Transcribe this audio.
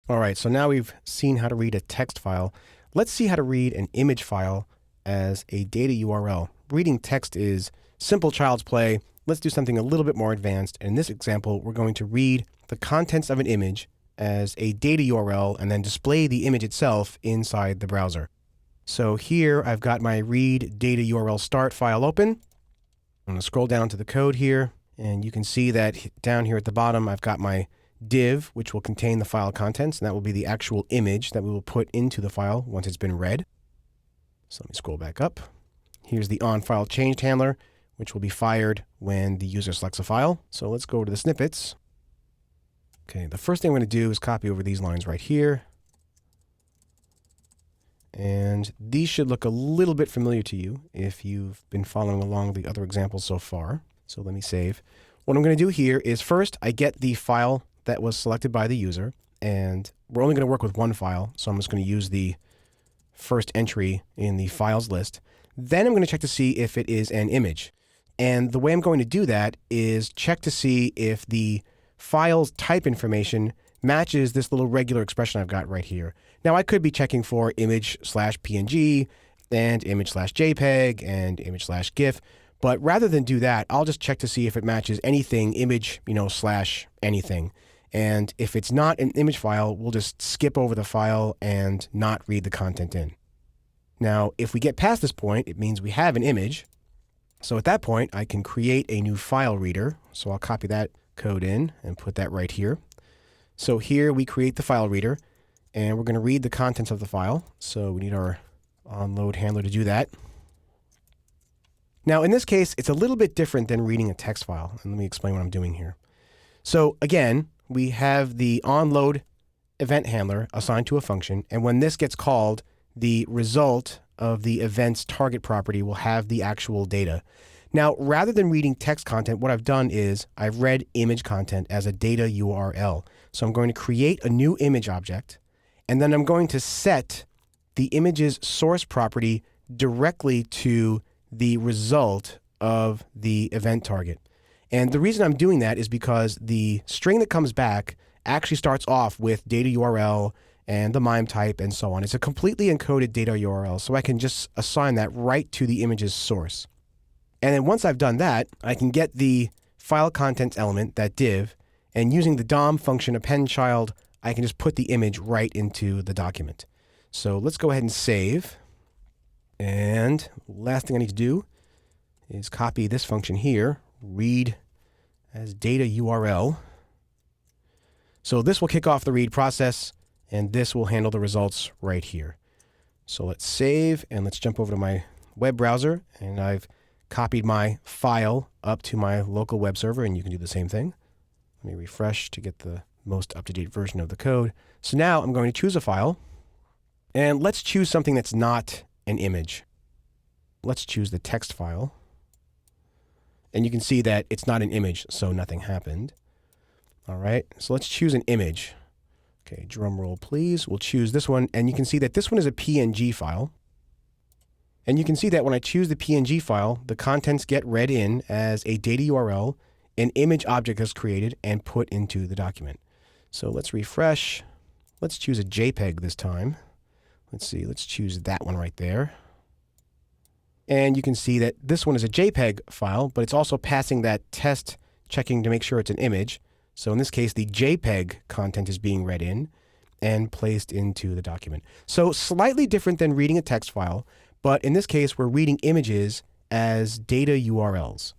All right, so now we've seen how to read a text file. Let's see how to read an image file as a data URL. Reading text is simple child's play. Let's do something a little bit more advanced. In this example, we're going to read the contents of an image as a data URL and then display the image itself inside the browser. So here I've got my read data URL start file open. I'm going to scroll down to the code here, and you can see that down here at the bottom I've got my div, which will contain the file contents, and that will be the actual image that we will put into the file once it's been read. So let me scroll back up. Here's the onFileChanged handler, which will be fired when the user selects a file. So let's go to the snippets. Okay, the first thing I'm going to do is copy over these lines right here. And these should look a little bit familiar to you if you've been following along the other examples so far. So let me save. What I'm going to do here is first I get the file that was selected by the user, and we're only going to work with one file, so I'm just going to use the first entry in the files list. Then I'm going to check to see if it is an image. And the way I'm going to do that is check to see if the file's type information matches this little regular expression I've got right here. Now I could be checking for image/PNG and image/JPEG and image/GIF, but rather than do that, I'll just check to see if it matches anything image, slash anything. And if it's not an image file, we'll just skip over the file and not read the content in. Now, if we get past this point, it means we have an image. So at that point, I can create a new file reader. So I'll copy that code in and put that right here. So here we create the file reader, and we're going to read the contents of the file. So we need our onload handler to do that. Now, in this case, it's a little bit different than reading a text file. And let me explain what I'm doing here. So again, we have the onload event handler assigned to a function. And when this gets called, the result of the event's target property will have the actual data. Now, rather than reading text content, what I've done is I've read image content as a data URL. So I'm going to create a new image object, and then I'm going to set the image's source property directly to the result of the event target. And the reason I'm doing that is because the string that comes back actually starts off with data URL and the MIME type and so on. It's a completely encoded data URL, so I can just assign that right to the image's source. And then once I've done that, I can get the file contents element, that div, and using the DOM function append child, I can just put the image right into the document. So let's go ahead and save. And last thing I need to do is copy this function here, read as data URL. So this will kick off the read process, and this will handle the results right here. So let's save, and let's jump over to my web browser, and I've copied my file up to my local web server, and you can do the same thing. Let me refresh to get the most up-to-date version of the code. So now I'm going to choose a file, and let's choose something that's not an image. Let's choose the text file. And you can see that it's not an image, so nothing happened. All right, so let's choose an image. Okay, drum roll, please. We'll choose this one, and you can see that this one is a PNG file. And you can see that when I choose the PNG file, the contents get read in as a data URL, an image object is created and put into the document. So let's refresh. Let's choose a JPEG this time. Let's see, let's choose that one right there. And you can see that this one is a JPEG file, but it's also passing that test checking to make sure it's an image. So in this case, the JPEG content is being read in and placed into the document. So slightly different than reading a text file, but in this case, we're reading images as data URLs.